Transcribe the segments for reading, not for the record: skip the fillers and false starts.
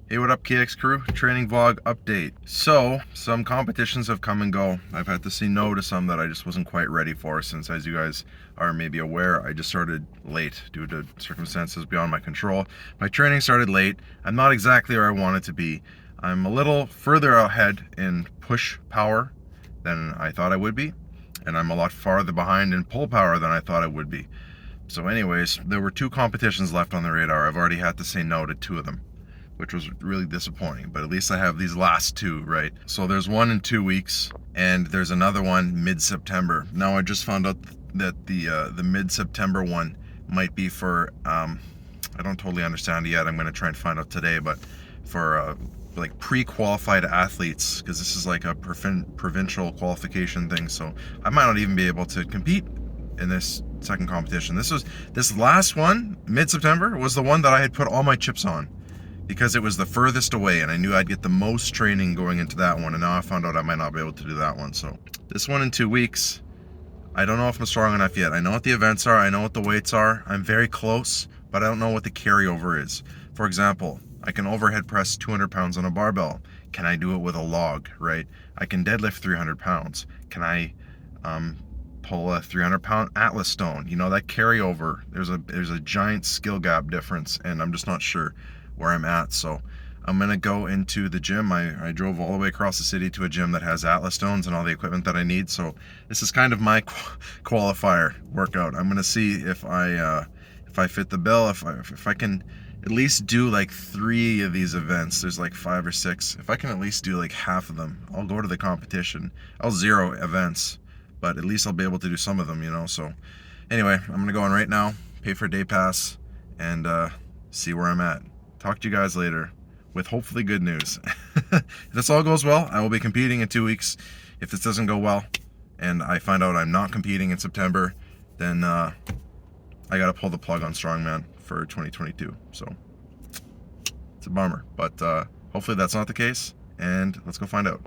Hey, what up, KX crew? Training vlog update. So, some competitions have come and go. I've had to say no to some that I just wasn't quite ready for, since, as you guys are maybe aware, I just started late due to circumstances beyond my control. My training started late. I'm not exactly where I wanted to be. I'm a little further ahead in push power than I thought I would be, and I'm a lot farther behind in pull power than I thought I would be. So anyways, there were 2 competitions left on the radar. I've already had to say no to 2 of them, which was really disappointing, but at least I have these last 2, right? So there's one in 2 weeks, and there's another one mid-September. Now I just found out that the mid-September one might be for, I don't totally understand it yet. I'm gonna try and find out today, but for like pre-qualified athletes, because this is like a provincial qualification thing, so I might not even be able to compete in this second competition. This last one, mid-September, was the one that I had put all my chips on, because it was the furthest away and I knew I'd get the most training going into that one, and now I found out I might not be able to do that one. So this one in 2 weeks, I don't know if I'm strong enough yet. I know what the events are, I know what the weights are, I'm very close, but I don't know what the carryover is. For example, I can overhead press 200 pounds on a barbell. Can I do it with a log, right? I can deadlift 300 pounds. Can I pull a 300-pound Atlas stone? You know, that carryover, there's a giant skill gap difference, and I'm just not sure where I'm at. So I'm gonna go into the gym. I drove all the way across the city to a gym that has Atlas stones and all the equipment that I need. So this is kind of my qualifier workout. I'm gonna see if I fit the bill, if I can at least do like 3 of these events. There's like 5 or 6. If I can at least do like half of them, I'll go to the competition. I'll 0 events, but at least I'll be able to do some of them, you know. So anyway, I'm gonna go in right now, pay for a day pass, and see where I'm at. Talk to you guys later with hopefully good news. If this all goes well, I will be competing in 2 weeks. If this doesn't go well and I find out I'm not competing in September, then I gotta pull the plug on Strongman for 2022. So it's a bummer, but hopefully that's not the case, and let's go find out.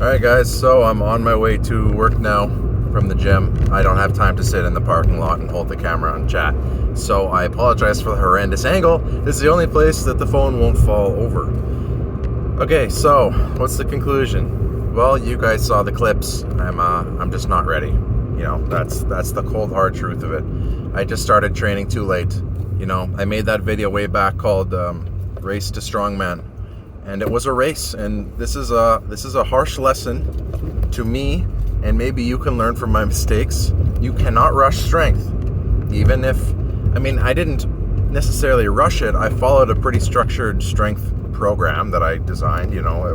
Alright guys, so I'm on my way to work now from the gym. I don't have time to sit in the parking lot and hold the camera and chat, so I apologize for the horrendous angle. This is the only place that the phone won't fall over. Okay, so what's the conclusion? Well, you guys saw the clips. I'm just not ready. You know, that's the cold hard truth of it. I just started training too late. You know, I made that video way back called Race to Strongman, and it was a race. And this is a harsh lesson to me, and maybe you can learn from my mistakes. You cannot rush strength, even if, I mean, I didn't necessarily rush it. I followed a pretty structured strength program that I designed. You know,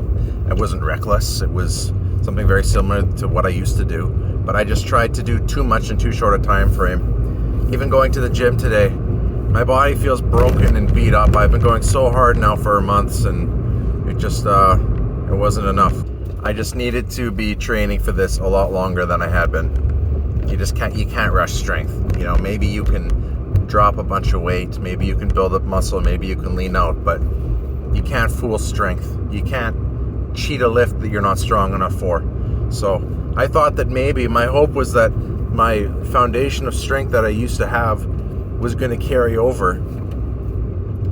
it wasn't reckless. It was something very similar to what I used to do, but I just tried to do too much in too short a time frame. Even going to the gym today, my body feels broken and beat up. I've been going so hard now for months, and it just it wasn't enough. I just needed to be training for this a lot longer than I had been. You can't rush strength. You know, maybe you can drop a bunch of weight, maybe you can build up muscle, maybe you can lean out, but you can't fool strength. You can't cheat a lift that you're not strong enough for. So I thought that maybe my hope was that my foundation of strength that I used to have was going to carry over,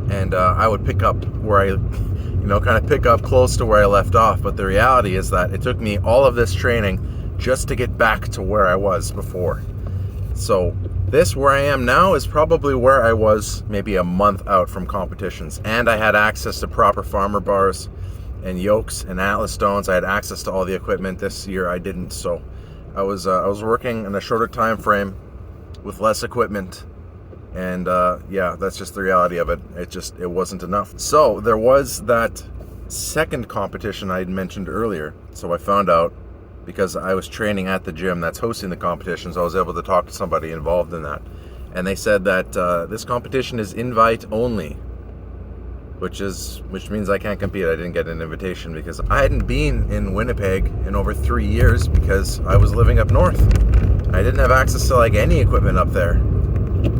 and I would pick up where kind of pick up close to where I left off. But the reality is that it took me all of this training just to get back to where I was before. So this, where I am now, is probably where I was maybe a month out from competitions. And I had access to proper farmer bars and yokes and Atlas stones. I had access to all the equipment. This year I didn't. So I was working in a shorter time frame with less equipment. And yeah, that's just the reality of it. It wasn't enough. So there was that second competition I had mentioned earlier. So I found out, because I was training at the gym that's hosting the competitions, I was able to talk to somebody involved in that. And they said that this competition is invite only, which means I can't compete. I didn't get an invitation because I hadn't been in Winnipeg in over 3 years because I was living up north. I didn't have access to like any equipment up there.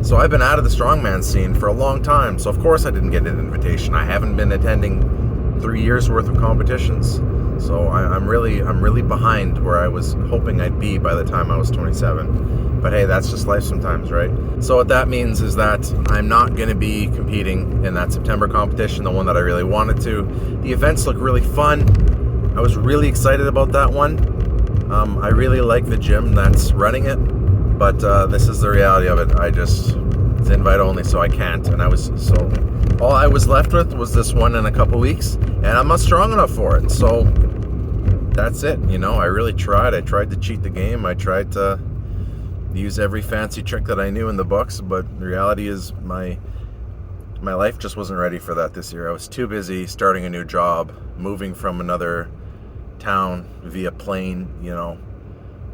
So I've been out of the strongman scene for a long time. So of course I didn't get an invitation. I haven't been attending 3 years worth of competitions. So I'm really behind where I was hoping I'd be by the time I was 27. But hey, that's just life sometimes, right? So what that means is that I'm not going to be competing in that September competition, the one that I really wanted to. The events look really fun. I was really excited about that one. I really like the gym that's running it, but this is the reality of it. It's invite only, so I can't. And all I was left with was this one in a couple weeks, and I'm not strong enough for it. So that's it. You know, I really tried. I tried to cheat the game. I tried to use every fancy trick that I knew in the books, but the reality is my life just wasn't ready for that this year. I was too busy starting a new job, moving from another town via plane, you know.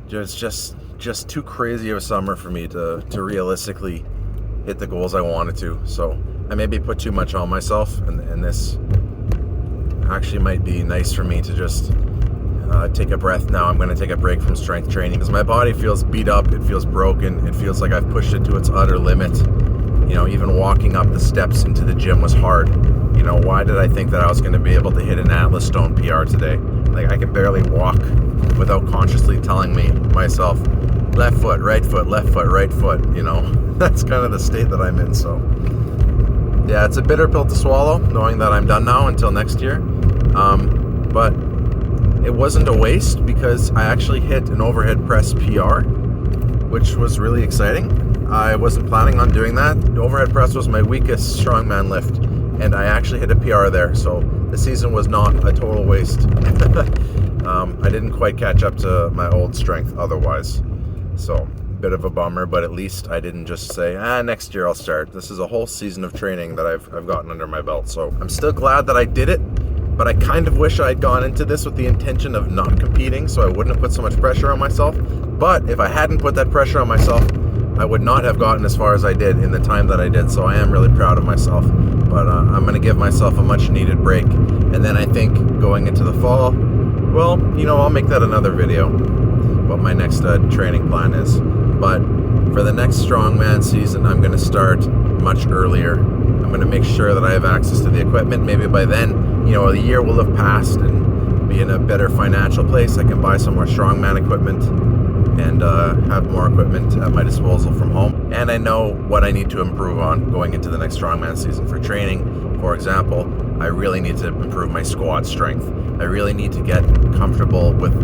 Just too crazy of a summer for me to realistically hit the goals I wanted to. So I maybe put too much on myself, and this actually might be nice for me to just take a breath now. I'm going to take a break from strength training because my body feels beat up. It feels broken. It feels like I've pushed it to its utter limit. You know, even walking up the steps into the gym was hard. You know, why did I think that I was going to be able to hit an Atlas Stone PR today? Like, I can barely walk without consciously telling myself, left foot, right foot, left foot, right foot. You know, that's kind of the state that I'm in. So yeah, it's a bitter pill to swallow, knowing that I'm done now until next year. But it wasn't a waste, because I actually hit an overhead press PR, which was really exciting. I wasn't planning on doing that. The overhead press was my weakest strongman lift, and I actually hit a PR there. So the season was not a total waste. I didn't quite catch up to my old strength otherwise. So bit of a bummer, but at least I didn't just say, next year I'll start. This is a whole season of training that I've gotten under my belt. So I'm still glad that I did it, but I kind of wish I had gone into this with the intention of not competing, so I wouldn't have put so much pressure on myself. But if I hadn't put that pressure on myself, I would not have gotten as far as I did in the time that I did. So I am really proud of myself, but I'm going to give myself a much needed break. And then I think going into the fall, well, you know, I'll make that another video, what my next training plan is. But for the next strongman season, I'm going to start much earlier. I'm going to make sure that I have access to the equipment. Maybe by then, you know, the year will have passed and be in a better financial place. I can buy some more strongman equipment and have more equipment at my disposal from home. And I know what I need to improve on going into the next strongman season for training. For example, I really need to improve my squat strength. I really need to get comfortable with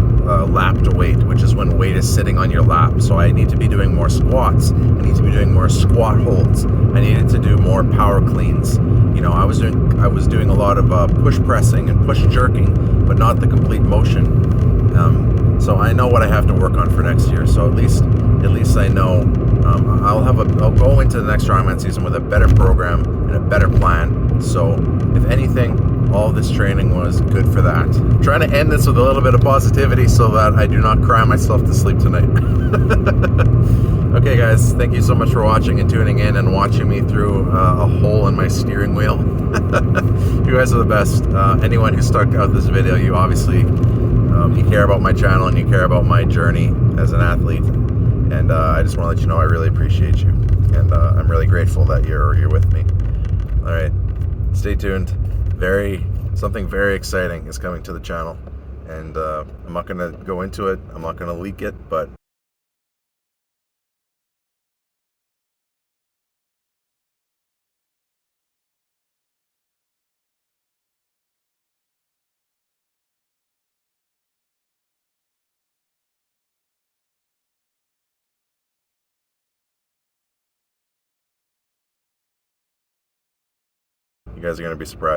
lap to weight, which is when weight is sitting on your lap. So I need to be doing more squats. I need to be doing more squat holds. I needed to do more power cleans. You know, I was doing a lot of push pressing and push jerking, but not the complete motion. So I know what I have to work on for next year. So at least I know I'll go into the next strongman season with a better program and a better plan. So if anything, all this training was good for that. I'm trying to end this with a little bit of positivity so that I do not cry myself to sleep tonight. Okay guys, thank you so much for watching and tuning in and watching me through a hole in my steering wheel. You guys are the best. Anyone who stuck out this video, you obviously you care about my channel and you care about my journey as an athlete. And I just want to let you know I really appreciate you. And I'm really grateful that you're with me. All right, stay tuned. Something very exciting is coming to the channel. And I'm not going to go into it. I'm not going to leak it, but you guys are going to be surprised.